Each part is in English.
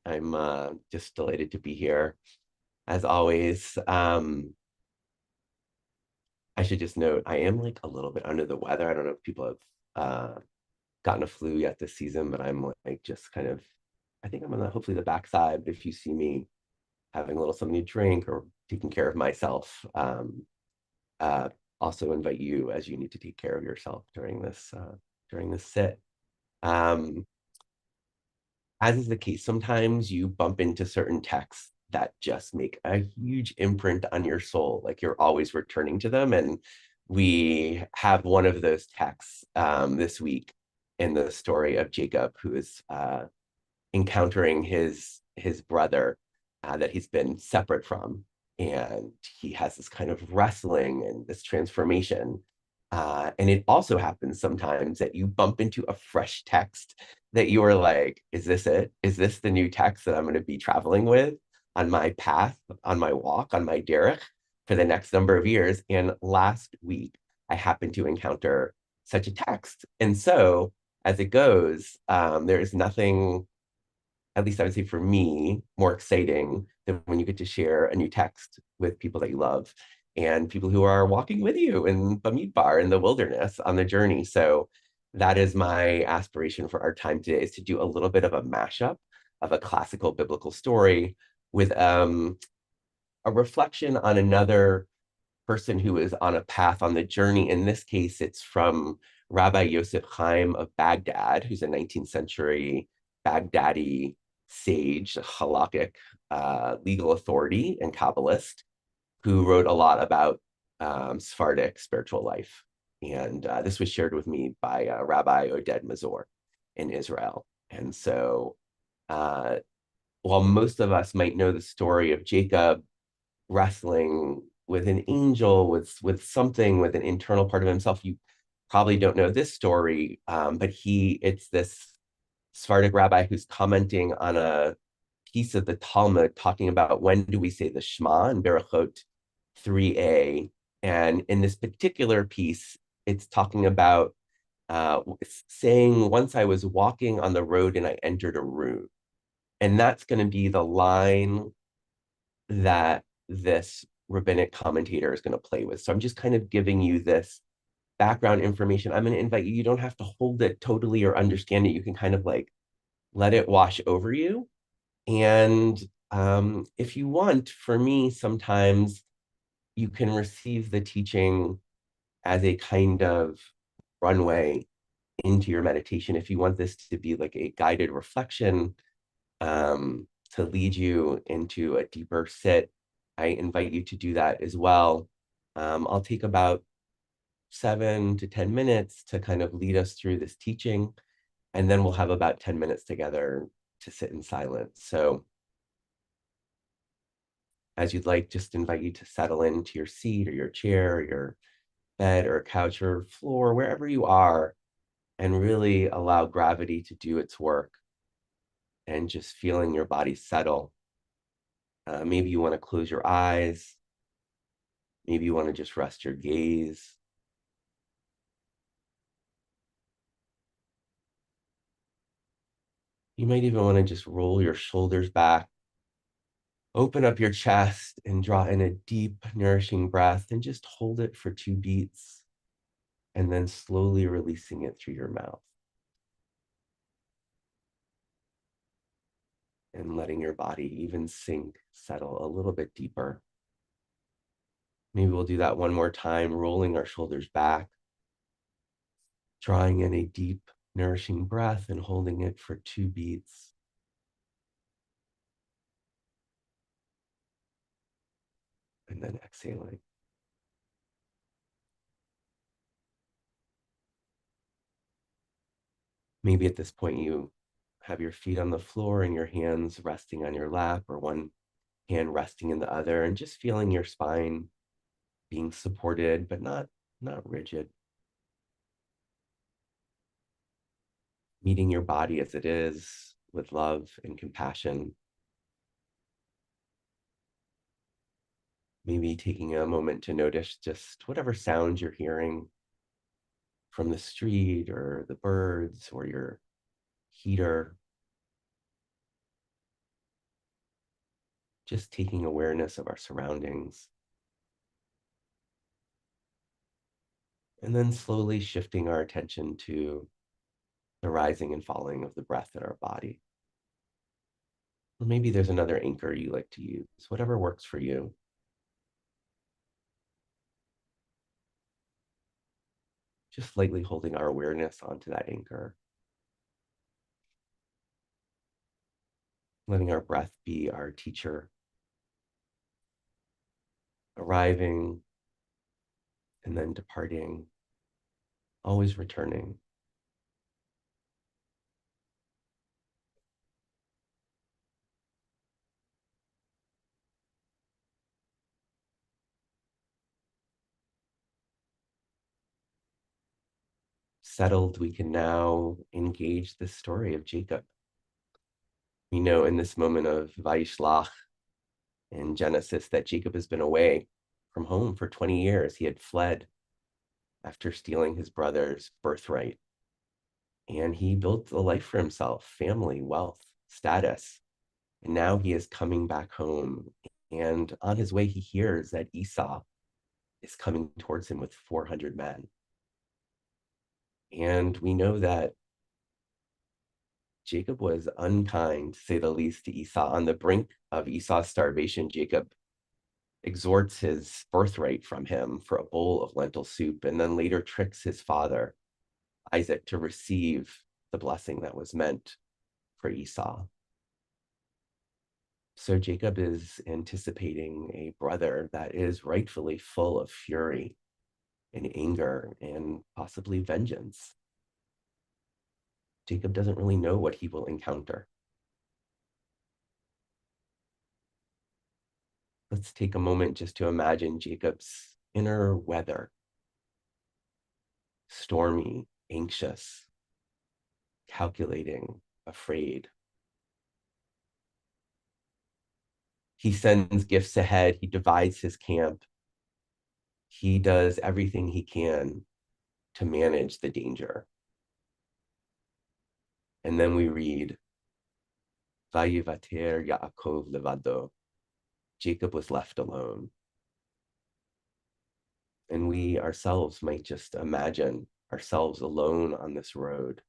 I'm just delighted to be here, as always. I should just note, I am like a little bit under the weather. I don't know if people have gotten a flu yet this season, but I'm like just kind of, I think I'm on the, hopefully the backside. But if you see me having a little something to drink or taking care of myself, uh, also invite you as you need to take care of yourself during this sit. Um, as is the case, sometimes you bump into certain texts that just make a huge imprint on your soul, like you're always returning to them. And we have one of those texts this week in the story of Jacob, who is encountering his brother that he's been separate from, and he has this kind of wrestling and this transformation. And it also happens sometimes that you bump into a fresh text that you are like, is this it? Is this the new text that I'm going to be traveling with on my path, on my walk, on my derech for the next number of years? And last week, I happened to encounter such a text. And so, as it goes, there is nothing, at least I would say for me, more exciting than when you get to share a new text with people that you love and people who are walking with you in Bamidbar in the wilderness on the journey. So that is my aspiration for our time today, is to do a little bit of a mashup of a classical biblical story with a reflection on another person who is on a path on the journey. In this case, it's from Rabbi Yosef Chaim of Baghdad, who's a 19th century Baghdadi sage, halakhic legal authority and Kabbalist, who wrote a lot about Sephardic spiritual life. And this was shared with me by Rabbi Oded Mazor in Israel. And so uh, while most of us might know the story of Jacob wrestling with an angel, with something, with an internal part of himself, you probably don't know this story, but it's this Sephardic rabbi who's commenting on a piece of the Talmud talking about when do we say the Shema in Berachot 3a. And in this particular piece, it's talking about saying, once I was walking on the road and I entered a room. And that's going to be the line that this rabbinic commentator is going to play with. So I'm just kind of giving you this background information. I'm going to invite you, you don't have to hold it totally or understand it. You can kind of like let it wash over you. And if you want, for me, sometimes you can receive the teaching as a kind of runway into your meditation. If you want this to be like a guided reflection, to lead you into a deeper sit, I invite you to do that as well. I'll take about 7 to 10 minutes to kind of lead us through this teaching, and then we'll have about 10 minutes together to sit in silence. So as you'd like, just invite you to settle into your seat or your chair or your bed or couch or floor, wherever you are, and really allow gravity to do its work and just feeling your body settle. Maybe you want to close your eyes. Maybe you want to just rest your gaze. You might even want to just roll your shoulders back, open up your chest, and draw in a deep, nourishing breath, and just hold it for 2 beats, and then slowly releasing it through your mouth. And letting your body even sink, settle a little bit deeper. Maybe we'll do that one more time, rolling our shoulders back, drawing in a deep, nourishing breath and holding it for 2 beats. And then exhaling. Maybe at this point you have your feet on the floor and your hands resting on your lap, or one hand resting in the other, and just feeling your spine being supported, but not rigid. Meeting your body as it is with love and compassion. Maybe taking a moment to notice just whatever sounds you're hearing from the street or the birds or your heater. just taking awareness of our surroundings, and then slowly shifting our attention to the rising and falling of the breath in our body. Or maybe there's another anchor you like to use, whatever works for you. Just lightly holding our awareness onto that anchor, letting our breath be our teacher, arriving and then departing, always returning. Settled, we can now engage the story of Jacob. We know in this moment of Vaishlach in Genesis that Jacob has been away from home for 20 years. He had fled after stealing his brother's birthright. And he built a life for himself, family, wealth, status. And now he is coming back home. And on his way, he hears that Esau is coming towards him with 400 men. And we know that Jacob was unkind, to say the least, to Esau. On the brink of Esau's starvation, Jacob extorts his birthright from him for a bowl of lentil soup, and then later tricks his father, Isaac, to receive the blessing that was meant for Esau. So Jacob is anticipating a brother that is rightfully full of fury and anger and possibly vengeance. Jacob doesn't really know what he will encounter. Let's take a moment just to imagine Jacob's inner weather: stormy, anxious, calculating, afraid. He sends gifts ahead. He divides his camp. He does everything he can to manage the danger. And then we read, Vayivater Yaakov levado. Jacob was left alone. And we ourselves might just imagine ourselves alone on this road,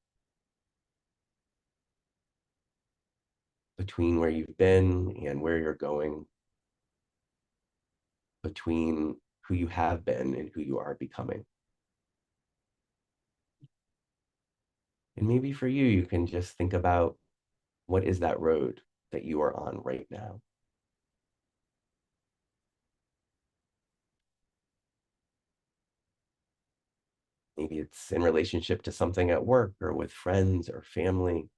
between where you've been and where you're going, between who you have been and who you are becoming. And maybe for you, you can just think about, what is that road that you are on right now? Maybe it's in relationship to something at work or with friends or family.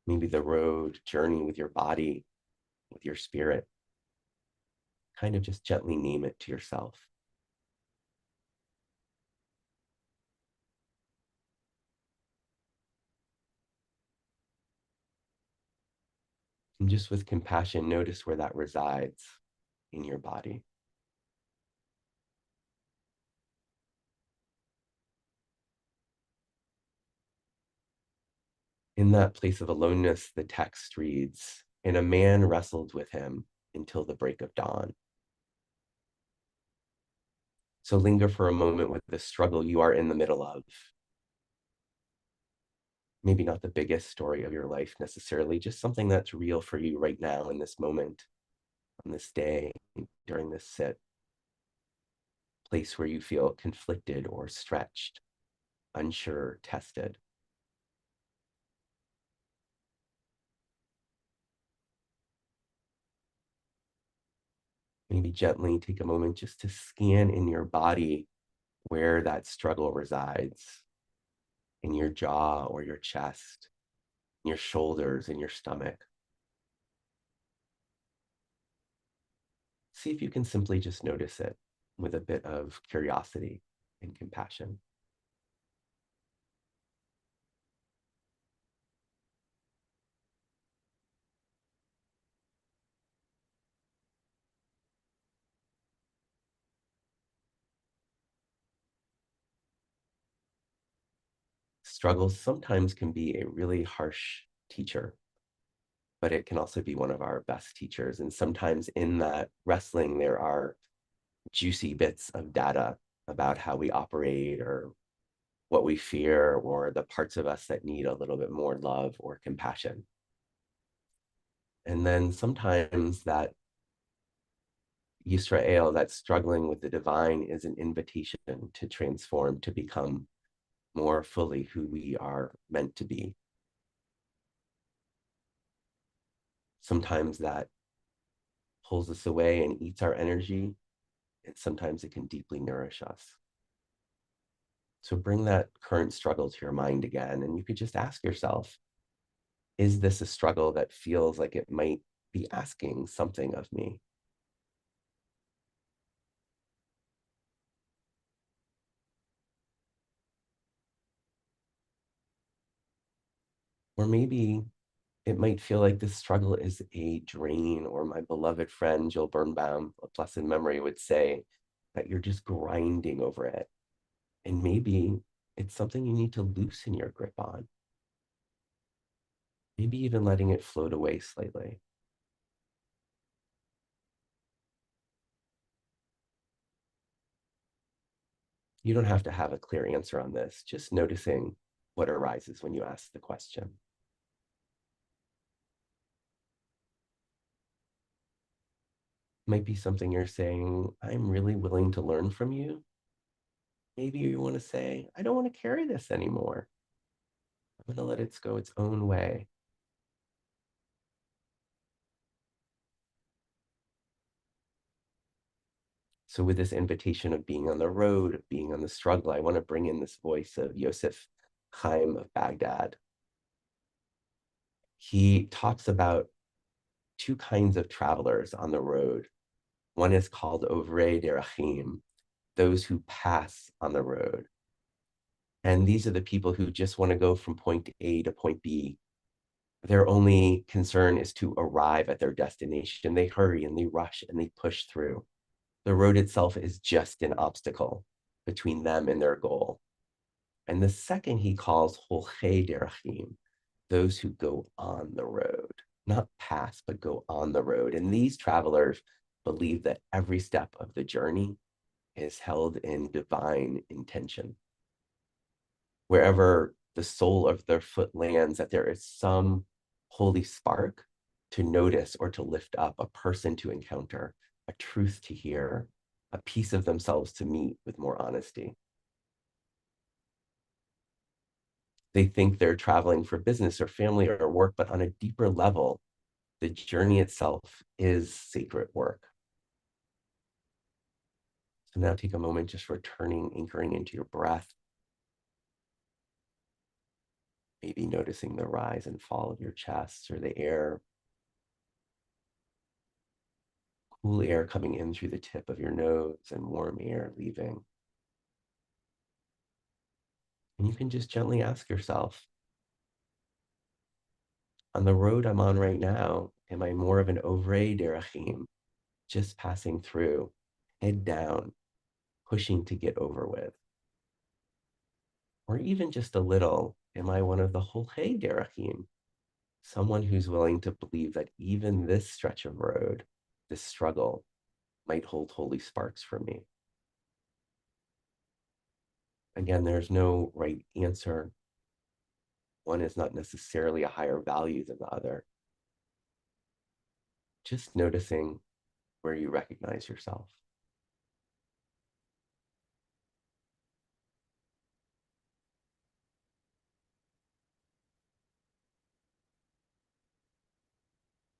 Maybe the road journey with your body, with your spirit. Kind of just gently name it to yourself. And just with compassion, notice where that resides in your body. In that place of aloneness, the text reads, and a man wrestled with him until the break of dawn. So linger for a moment with the struggle you are in the middle of. Maybe not the biggest story of your life necessarily, just something that's real for you right now in this moment, on this day, during this sit. Place where you feel conflicted or stretched, unsure, tested. Maybe gently take a moment just to scan in your body where that struggle resides, in your jaw or your chest, in your shoulders, in your stomach. See if you can simply just notice it with a bit of curiosity and compassion. Struggles sometimes can be a really harsh teacher. but it can also be one of our best teachers. And sometimes in that wrestling, there are juicy bits of data about how we operate or what we fear or the parts of us that need a little bit more love or compassion. And then sometimes that Yisrael, that struggling with the divine, is an invitation to transform, to become more fully who we are meant to be. Sometimes that pulls us away and eats our energy, and sometimes it can deeply nourish us. So bring that current struggle to your mind again, and you could just ask yourself, is this a struggle that feels like it might be asking something of me? Or maybe it might feel like this struggle is a drain, or my beloved friend Jill Birnbaum, of blessed memory, would say that you're just grinding over it. And maybe it's something you need to loosen your grip on, maybe even letting it float away slightly. You don't have to have a clear answer on this, just noticing what arises when you ask the question. Might be something you're saying, I'm really willing to learn from you. Maybe you want to say, I don't want to carry this anymore. I'm going to let it go its own way. So, with this invitation of being on the road, of being on the struggle, I want to bring in this voice of Yosef Chaim of Baghdad. He talks about two kinds of travelers on the road. One is called Ovrei Derachim, those who pass on the road. And these are the people who just want to go from point A to point B. Their only concern is to arrive at their destination. They hurry and they rush and they push through. The road itself is just an obstacle between them and their goal. And the second he calls Holchei Derachim, those who go on the road, not pass, but go on the road. And these travelers believe that every step of the journey is held in divine intention. Wherever the sole of their foot lands, that there is some holy spark to notice or to lift up, a person to encounter, a truth to hear, a piece of themselves to meet with more honesty. They think they're traveling for business or family or work, but on a deeper level, the journey itself is sacred work. So now take a moment just returning, anchoring into your breath, maybe noticing the rise and fall of your chest or the air, cool air coming in through the tip of your nose and warm air leaving. And you can just gently ask yourself, on the road I'm on right now, am I more of an Ovrei Derachim, just passing through, head down, pushing to get over with? Or even just a little, am I one of the Holchei Derachim, someone who's willing to believe that even this stretch of road, this struggle, might hold holy sparks for me? Again, there's no right answer. One is not necessarily a higher value than the other. Just noticing where you recognize yourself.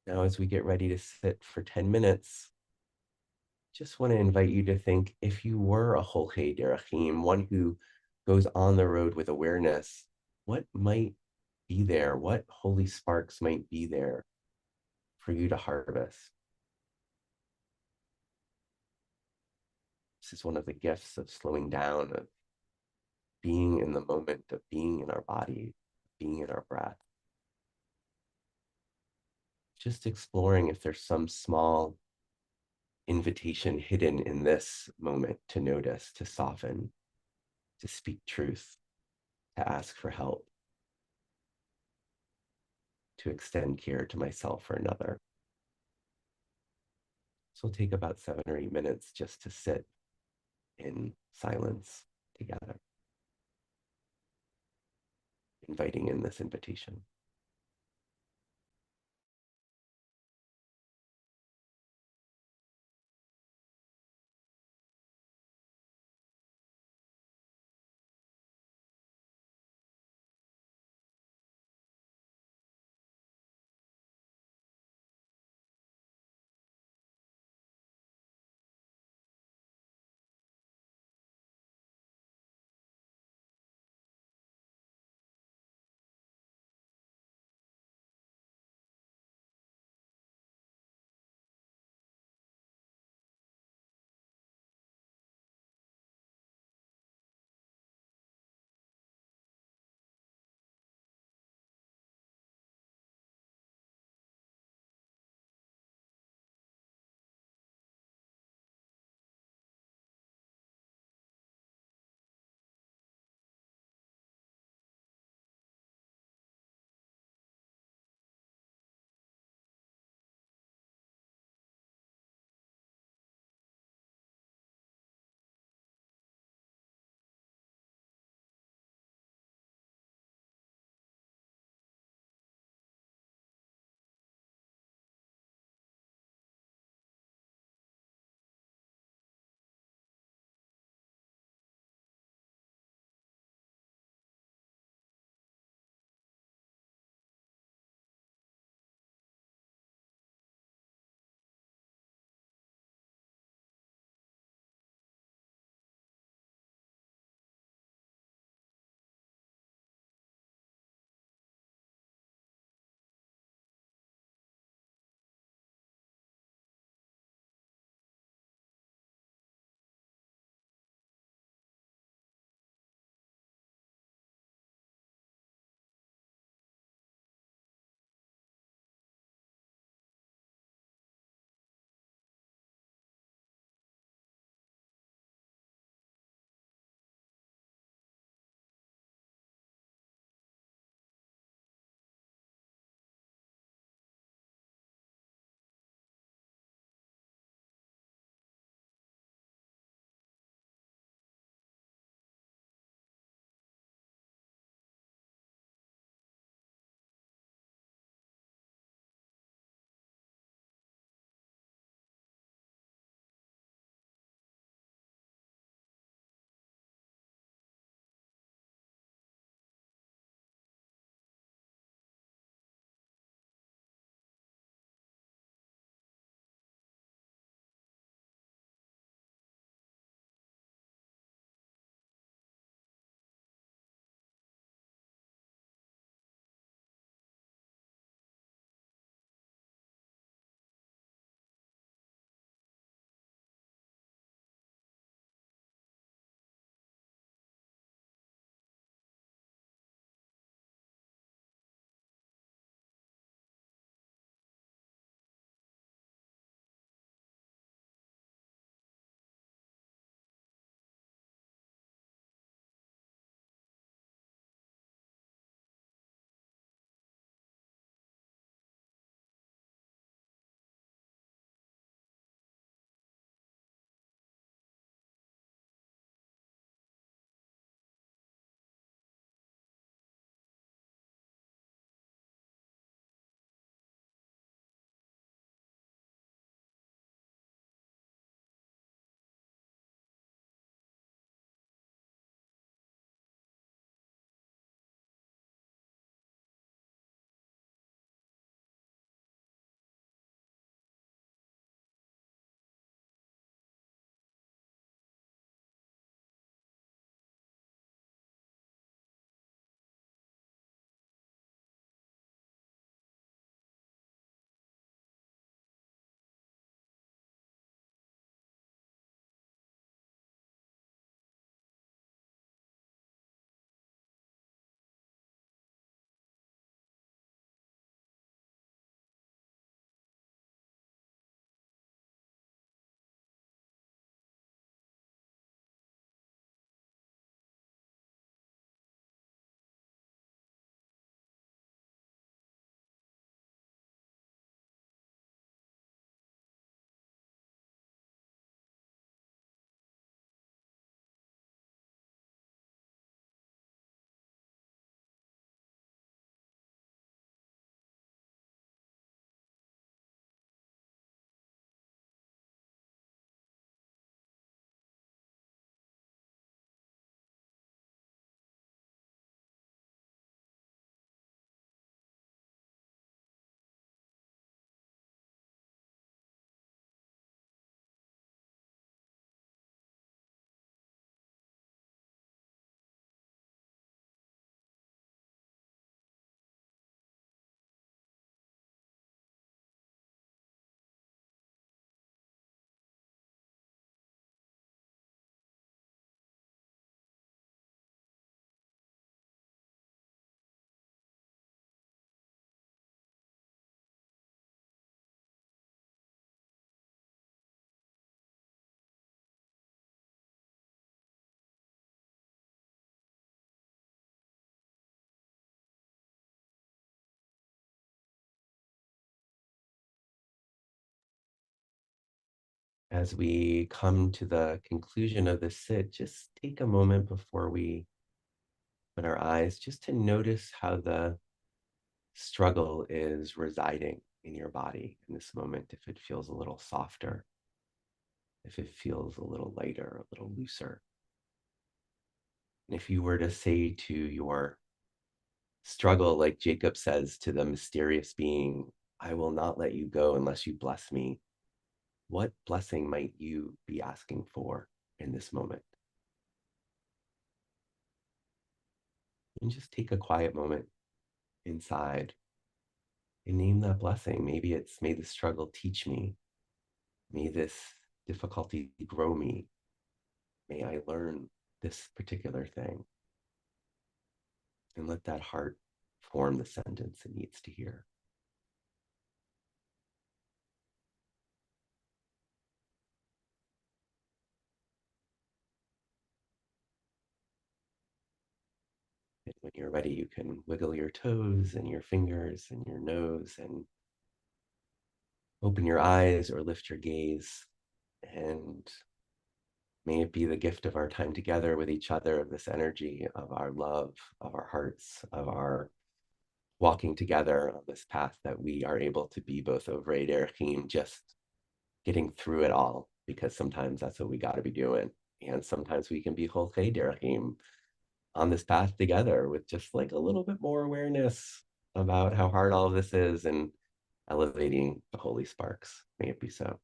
Now, as we get ready to sit for 10 minutes, just want to invite you to think, if you were a Holchei Derachim, one who goes on the road with awareness, what might be there? What holy sparks might be there for you to harvest? This is one of the gifts of slowing down, of being in the moment, of being in our body, being in our breath. Just exploring if there's some small invitation hidden in this moment to notice, to soften, to speak truth, to ask for help. to extend care to myself or another. So we'll take about 7 or 8 minutes just to sit in silence together, inviting in this invitation. as we come to the conclusion of this sit, just take a moment before we open our eyes just to notice how the struggle is residing in your body in this moment. If it feels a little softer, if it feels a little lighter, a little looser. And if you were to say to your struggle, like Jacob says to the mysterious being, I will not let you go unless you bless me, what blessing might you be asking for in this moment? And just take a quiet moment inside and name that blessing. Maybe it's, may the struggle teach me. May this difficulty grow me. May I learn this particular thing. And let that heart form the sentence it needs to hear. And when you're ready, you can wiggle your toes and your fingers and your nose and open your eyes or lift your gaze. And may it be the gift of our time together with each other, of this energy, of our love, of our hearts, of our walking together on this path, that we are able to be both Ovrei Derechim, just getting through it all, because sometimes that's what we got to be doing. And sometimes we can be Cholchei Derechim on this path together with just like a little bit more awareness about how hard all of this is and elevating the holy sparks. May it be so.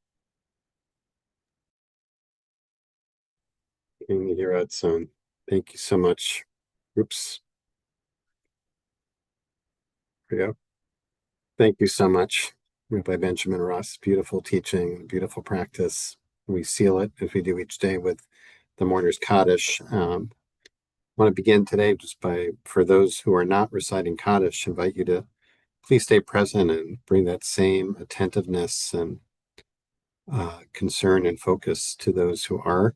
In the here out zone. Thank you so much. Oops. There we go. Thank you so much, Rabbi Benjamin Ross. Beautiful teaching, beautiful practice. We seal it as we do each day with the Mourner's Kaddish. I want to begin today just by, for those who are not reciting Kaddish, invite you to please stay present and bring that same attentiveness and concern and focus to those who are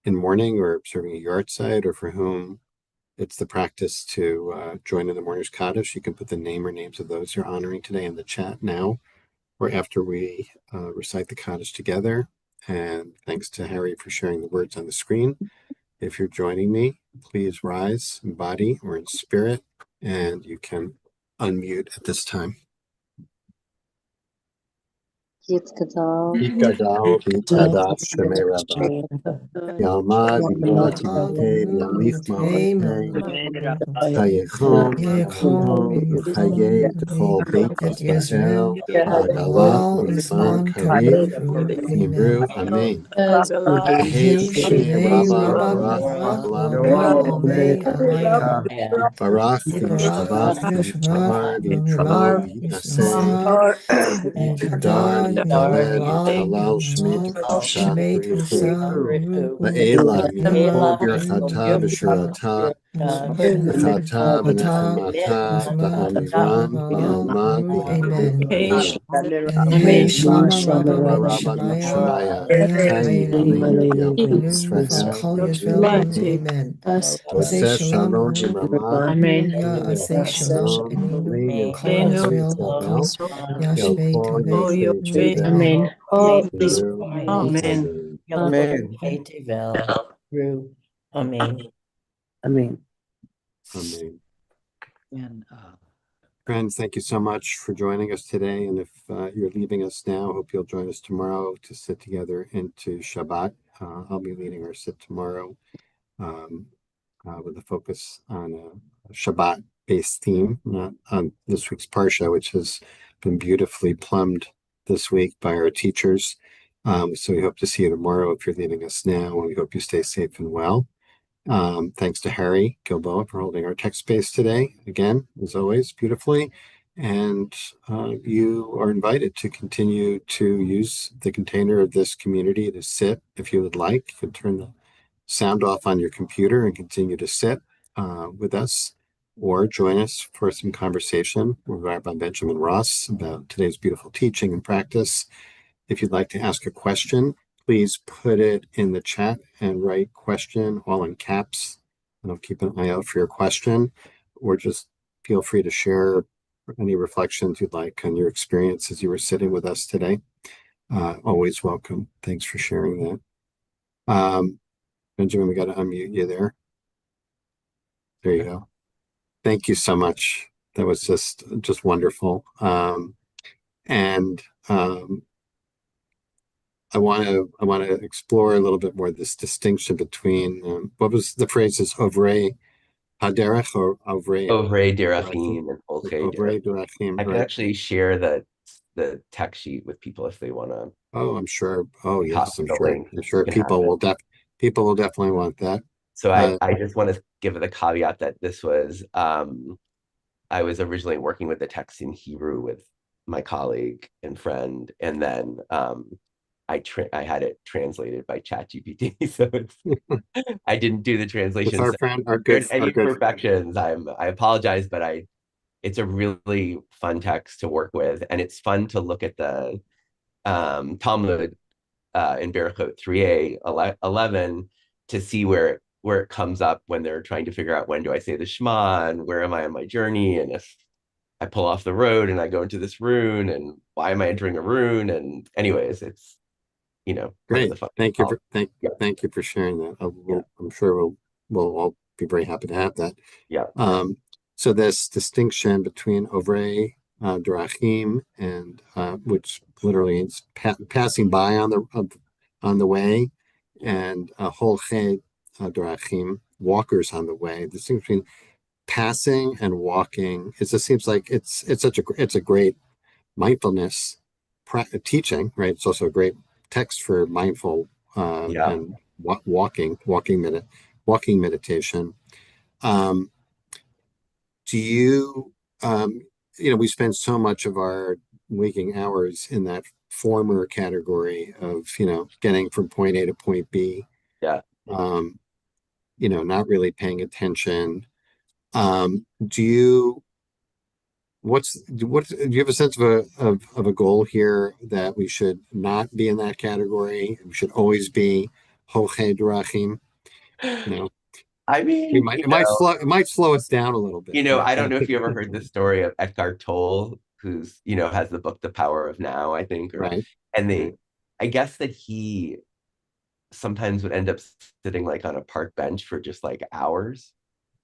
in mourning or observing a yard site, or for whom it's the practice to join in the Mourner's Kaddish. You can put the name or names of those you're honoring today in the chat now, or after we recite the Kaddish together. And thanks to Harry for sharing the words on the screen. If you're joining me, please rise in body or in spirit, and you can unmute at this time. Yitkadal b'tada shemei Rabba. Yalmad v'yod timatei v'yamlich ma'aseh. Hayechom v'chaye t'chol beit Yisrael. Hagala u'zman kariv v'imru amen. Yehi shemei Rabba barach la'olam. Barach v'yishtabach v'yishtamar v'yitral v'yitnaseh. V'yigdal v'yitoled v'yithalal shmei t'kedusha v'yichu. La'ela mimcha birchata v'shirata v'chata v'nechemata ba'amiran ba'alma v'imru amen. Yehi Shema Rabba Shemaya Chayi Aleinu V'Yalkut Yisrael Amen. Oseh Shalom Imama Yaseh Aleinu Yisrael Yalkut Yisrael Amen. Amen. Amen. Amen. And friends, thank you so much for joining us today. And if you're leaving us now, hope you'll join us tomorrow to sit together into Shabbat. I'll be leading our sit tomorrow with a focus on a Shabbat-based theme, not on this week's Parsha, which has been beautifully plumbed this week by our teachers. So we hope to see you tomorrow if you're leaving us now, and we hope you stay safe and well. Thanks to Harry Gilboa for holding our text space today, again, as always, beautifully. And you are invited to continue to use the container of this community to sit if you would like. You can turn the sound off on your computer and continue to sit with us, or join us for some conversation with Rabbi Benjamin Ross about today's beautiful teaching and practice. If you'd like to ask a question, please put it in the chat and write question all in caps, and I'll keep an eye out for your question. Or just feel free to share any reflections you'd like on your experience as you were sitting with us today. Always welcome. Thanks for sharing that. Benjamin, we got to unmute you there. There you go. Thank you so much. That was just wonderful. And I want to explore a little bit more this distinction between what was the phrase is Ovrei Haderech or Ovrei Ovrei Derachim? Derachim and Olchei Ovrei Derachim. Derachim, I can right? actually share the tech sheet with people if they want to Oh, I'm sure. Oh, yes, copy I'm the sure. link. I'm You sure can have it. people will definitely want that. So Uh, I just want to give the caveat that this was I was originally working with the text in Hebrew with my colleague and friend, and then I had it translated by ChatGPT. So I didn't do the with translation. our So friend, if there's any imperfections, I apologize, but it's a really fun text to work with, and it's fun to look at the Talmud in Berachot 3a 11 to see where it comes up when they're trying to figure out when do I say the Shema and where am I on my journey, and if I pull off the road and I go into this rune and why am I entering a rune, and anyways, it's kind of great. the fun. Thank you for Yeah, thank you for sharing that. yeah, I'm sure we'll all be very happy to have that. yeah, Um, so this distinction between Ovrei Derachim and which literally is passing by on the way, yeah, and Holchei Derachim, walkers on the way. The distinction between passing and walking, it just seems like it's a great mindfulness teaching, right? It's also a great text for mindful yeah. and walking meditation. Um, do you, we spend so much of our waking hours in that former category of, getting from point A to point B, Yeah. um, not really paying attention. Do you what do you have a sense of a goal here that we should not be in that category? We should always be Hoche Drachim. You know, I we mean, might it might slow us down a little bit, but I don't know if you ever heard the story of Eckhart Tolle, who's, has the book The Power of Now, I think, right, and right. I guess that he sometimes would end up sitting like on a park bench for just like hours,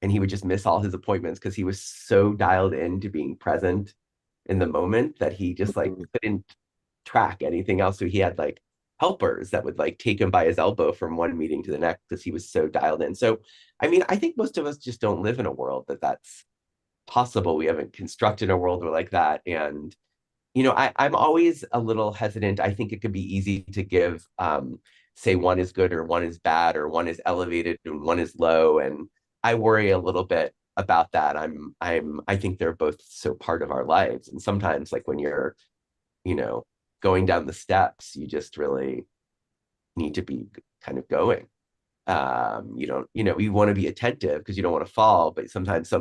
and he would just miss all his appointments because he was so dialed into being present in the moment that he just like Mhm. couldn't track anything else. So he had like helpers that would like take him by his elbow from one meeting to the next because he was so dialed in. So, I mean, I think most of us just don't live in a world that's possible. We haven't constructed a world like that. And, I'm always a little hesitant. I think it could be easy to give, say one is good or one is bad or one is elevated and one is low. And I worry a little bit about that. I think they're both so part of our lives. And sometimes like when you're, you know, going down the steps, you just really need to be kind of going. You don't, you want to be attentive because you don't want to fall, but sometimes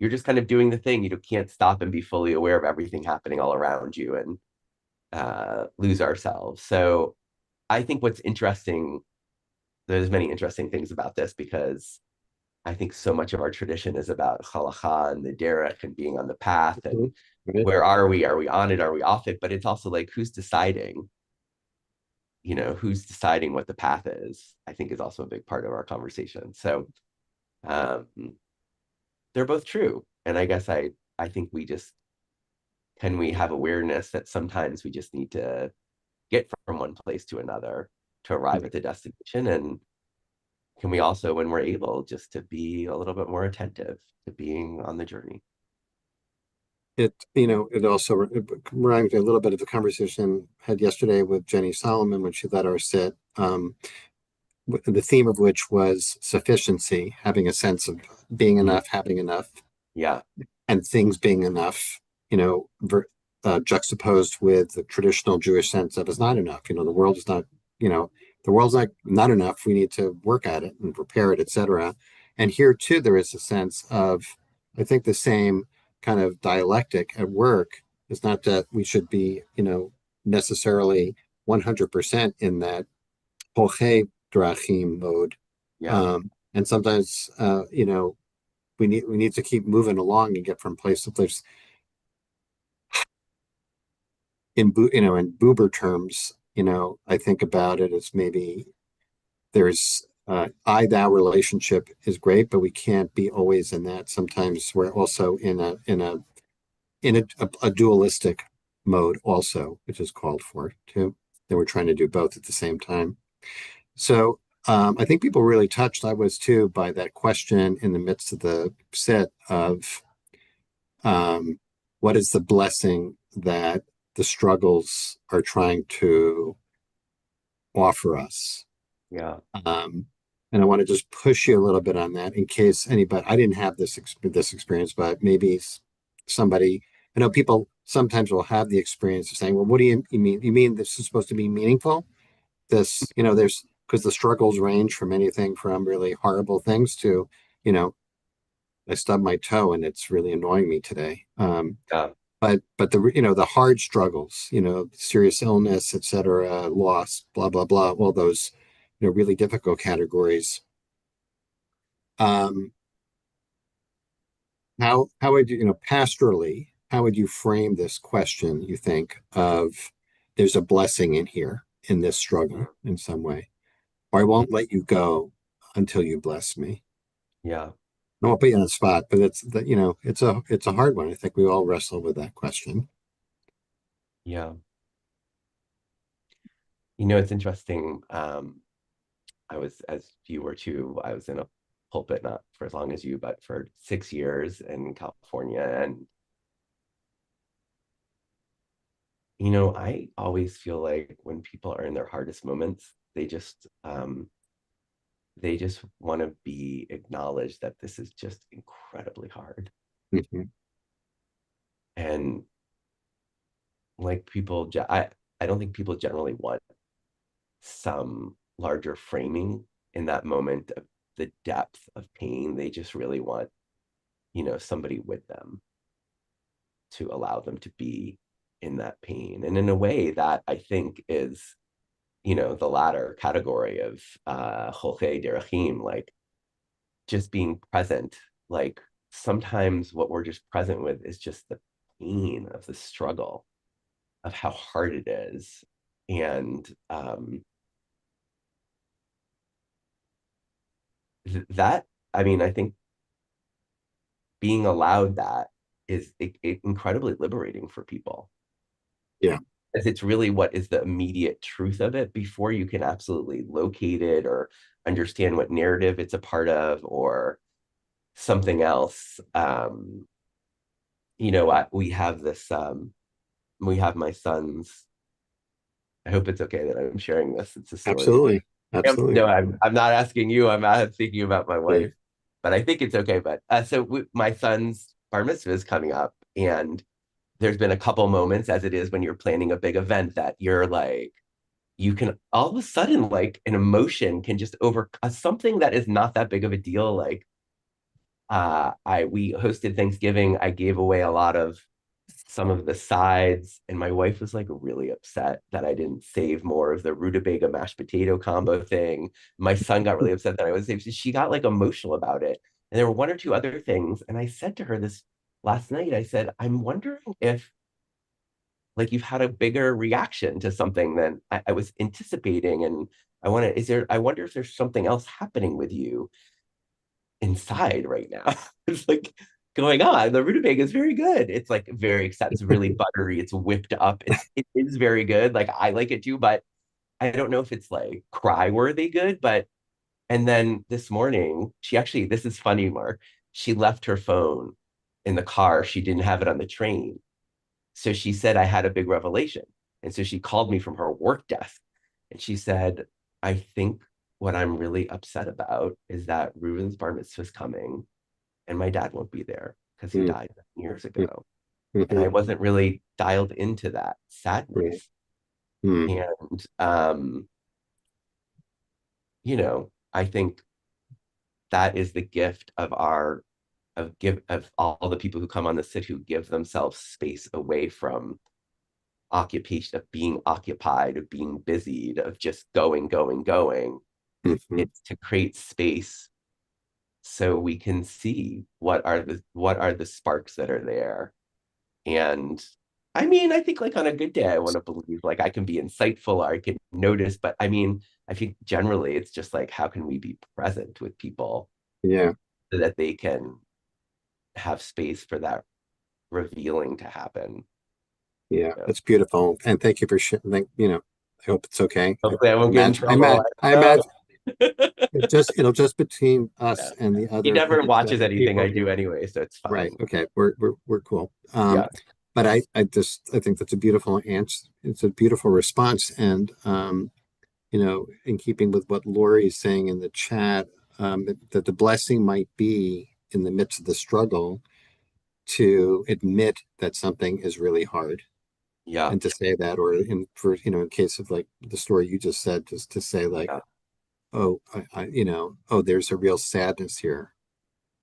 you're just kind of doing the thing. You can't stop and be fully aware of everything happening all around you and lose ourselves. So I think what's interesting, there's many interesting things about this because I think so much of our tradition is about halacha and the derech and being on the path and Mhm. Right. where are we? Are we on it? Are we off it? But it's also like who's deciding? Who's deciding what the path is? I think is also a big part of our conversation. So um, they're both true, and I guess I think we have awareness that sometimes we just need to get from one place to another to arrive at the destination, and can we also, when we're able, just to be a little bit more attentive to being on the journey. It also reminds me a little bit of the conversation I had yesterday with Jenny Solomon when she led our sit. The theme of which was sufficiency, having a sense of being Mm, enough, having enough, yeah, and things being enough, juxtaposed with the traditional Jewish sense of it's not enough. The world is not, the world's not enough. We need to work at it and prepare it, etc. And here too, there is a sense of, I think, the same kind of dialectic at work. It's not that we should be, necessarily 100% in that Hoche Drachim mode. yeah, And sometimes, we need to keep moving along and get from place to place. in Buber terms, I think about it as maybe there's I thou relationship is great, but we can't be always in that. Sometimes we're also in a dualistic mode also, which is called for too. That we're trying to do both at the same time. So I think people really touched, I was too, by that question in the midst of the set of um, what is the blessing that the struggles are trying to offer us. Yeah. Um, and I want to just push you a little bit on that in case anybody, I didn't have this experience, but maybe somebody, I know people sometimes will have the experience of saying, well, what do you mean? You mean this is supposed to be meaningful? There's because the struggles range from anything from really horrible things to, you know, I stubbed my toe and it's really annoying me today. Yeah. But the hard struggles, serious illness, etc., loss, blah blah blah, all those really difficult categories. Um, how would pastorally, how would you frame this question? You think of there's a blessing in here in this struggle in some way, or I won't let you go until you bless me. Yeah. I won't put you on the spot, but it's a hard one. I think we all wrestle with that question. Yeah. It's interesting. I was, as you were too, I was in a pulpit, not for as long as you, but for 6 years in California. And, I always feel like when people are in their hardest moments, they just want to be acknowledged that this is just incredibly hard. Mhm. And like I don't think people generally want some larger framing in that moment of the depth of pain. They just really want, somebody with them to allow them to be in that pain. And in a way that I think is, the latter category of Cholchei Derechim, like just being present. Like sometimes what we're just present with is just the pain of the struggle, of how hard it is. And that, I mean, I think being allowed that is incredibly liberating for people. Yeah. As it's really what is the immediate truth of it before you can absolutely locate it or understand what narrative it's a part of or something else. We have this, we have my son's, I hope it's okay that I'm sharing this. It's a story. Absolutely. Absolutely. No, I'm not asking you. I'm not thinking about my Right. wife, but I think it's okay. But my son's bar mitzvah is coming up, and there's been a couple moments, as it is when you're planning a big event, that you're like, you can all of a sudden, like an emotion can just over something that is not that big of a deal. Like we hosted Thanksgiving. I gave away a lot of some of the sides, and my wife was like really upset that I didn't save more of the rutabaga mashed potato combo thing. My son got really upset that I was saved. She got like emotional about it. And there were one or two other things. And I said to her this last night, I said, I'm wondering if like you've had a bigger reaction to something than I was anticipating. And I wonder if there's something else happening with you inside right now. It's like going on. The rutabaga is very good. It's like very excited. It's really buttery. It's whipped up. It is very good. Like I like it too, but I don't know if it's like cry worthy good. But and then this morning, this is funny, Mark. She left her phone in the car. She didn't have it on the train. So she said I had a big revelation. And so she called me from her work desk and she said, I think what I'm really upset about is that Reuben's bar mitzvah is coming and my dad won't be there because he Mm, died years mm, ago. And I mhm, wasn't really dialed into that right. sadness. Mm, And, I think that is the gift of of all the people who come on the sit who give themselves space away from occupation, of being occupied, of being busied, of just going, going, going. mhm, It's to create space so we can see what are the sparks that are there. And I mean, I think like on a good day, I want to believe like I can be insightful or I can notice, but I mean, I think generally it's just like how can we be present with people Yeah. so that they can have space for that revealing to happen. Yeah. You know? That's beautiful. And thank you for sharing. I hope it's okay. Hopefully I won't get in I trouble. imagine, I I don't imagine know. it'll just between us Yeah. and the He other never watches seven anything people I do here. anyway, so it's Right. fine. Okay. We're cool. Yeah, But I think that's a beautiful answer. It's a beautiful response. And, in keeping with what Lori is saying in the chat, that the blessing might be in the midst of the struggle to admit that something is really hard yeah, and to say that, or in case of like the story you just said, just to say like, yeah, oh, oh, there's a real sadness here.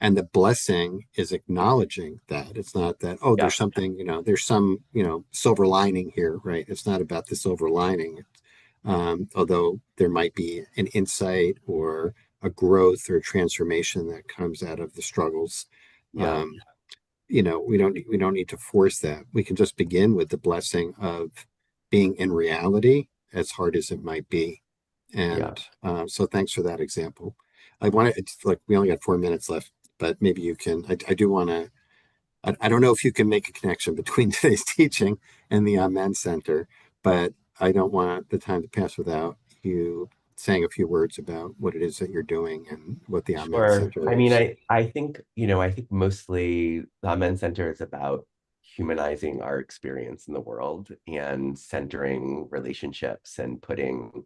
And the blessing is acknowledging that it's not that, oh, yeah, there's something, there's some, silver lining here, right? It's not about the silver lining. Although there might be an insight or a growth or transformation that comes out of the struggles. yeah, Um, we don't need to force that. We can just begin with the blessing of being in reality, as hard as it might be. yeah. And so thanks for that example. I want to, it's like we only got 4 minutes left, but maybe you can, I do want to, I don't know if you can make a connection between today's teaching and the Amen Center, but I don't want the time to pass without you saying a few words about what it is that you're doing and what the Amen Sure. I Center mean, is. I think, I think mostly the Men's Center is about humanizing our experience in the world and centering relationships and putting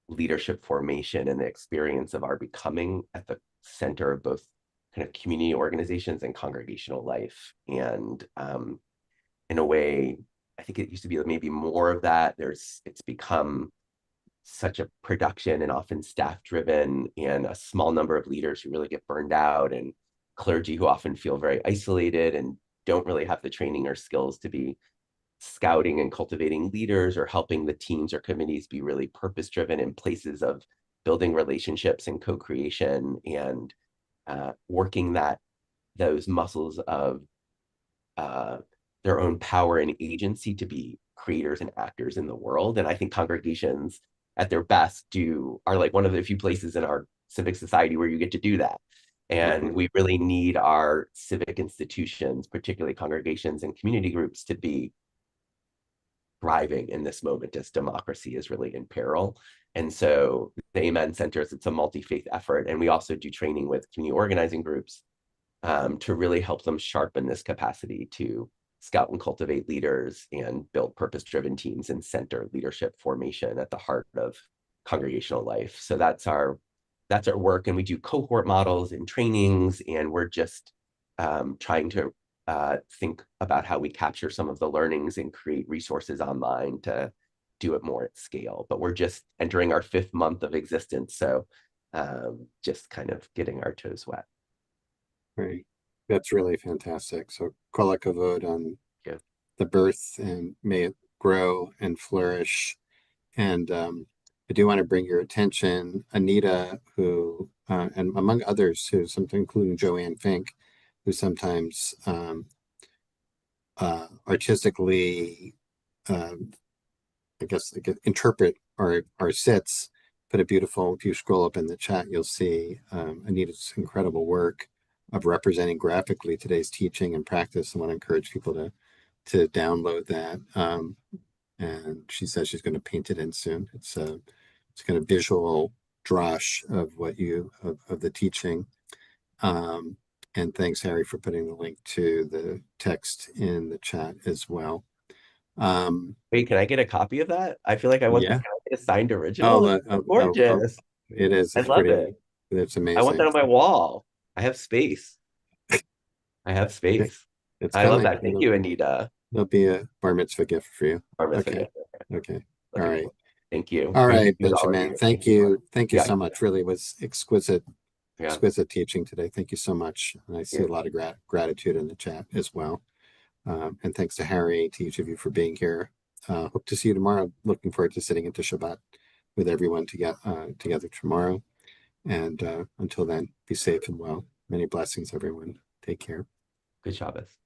leadership formation and the experience of our becoming at the center of both kind of community organizations and congregational life. And in a way, I think it used to be maybe more of that. It's become such a production and often staff driven and a small number of leaders who really get burned out and clergy who often feel very isolated and don't really have the training or skills to be scouting and cultivating leaders or helping the teams or committees be really purpose driven in places of building relationships and co-creation and working those muscles of uh, their own power and agency to be creators and actors in the world. And I think congregations at their best are like one of the few places in our civic society where you get to do that. And Mhm. we really need our civic institutions, particularly congregations and community groups, to be thriving in this moment as democracy is really in peril. And so the Amen Centers, it's a multi-faith effort. And we also do training with community organizing groups to really help them sharpen this capacity to scout and cultivate leaders and build purpose-driven teams and center leadership formation at the heart of congregational life. So that's our work, and we do cohort models and trainings, and we're just trying to think about how we capture some of the learnings and create resources online to do it more at scale. But we're just entering our 5th month of existence, so just kind of getting our toes wet. Right. That's really fantastic. So kol hakavod on Yeah. the birth, and may it grow and flourish. And I do want to bring your attention, Anita, who, and among others, who sometimes, including Joanne Fink, who sometimes artistically, um, interpret our sits. Put a beautiful, if you scroll up in the chat, you'll see Anita's incredible work of representing graphically today's teaching and practice. I want to encourage people to download that. And she says she's going to paint it in soon. It's kind of visual drush of of the teaching. Um, and thanks, Harry, for putting the link to the text in the chat as well. Wait, can I get a copy of that? I feel like I want the Yeah. can I get a signed original. Oh, That's gorgeous. it is. I It's love it. pretty. It's I want that amazing. on my wall. I have space. I have space. It's I love coming. that. Thank you, Anita. There'll be a bar mitzvah gift for you. Bar mitzvah Okay. gift. Okay. All Looking right. forward. Thank you. All Thank right, you, all of Benjamin. you. Thank you. Thank you Yeah, so much. Really was exquisite, yeah, exquisite teaching today. Thank you so much. And I see yeah. a lot of gratitude in the chat as well. And thanks to Harry, to each of you for being here. Hope to see you tomorrow. Looking forward to sitting into Shabbat with everyone together tomorrow. And until then, be safe and well. Many blessings, everyone. Take care. Good Shabbos.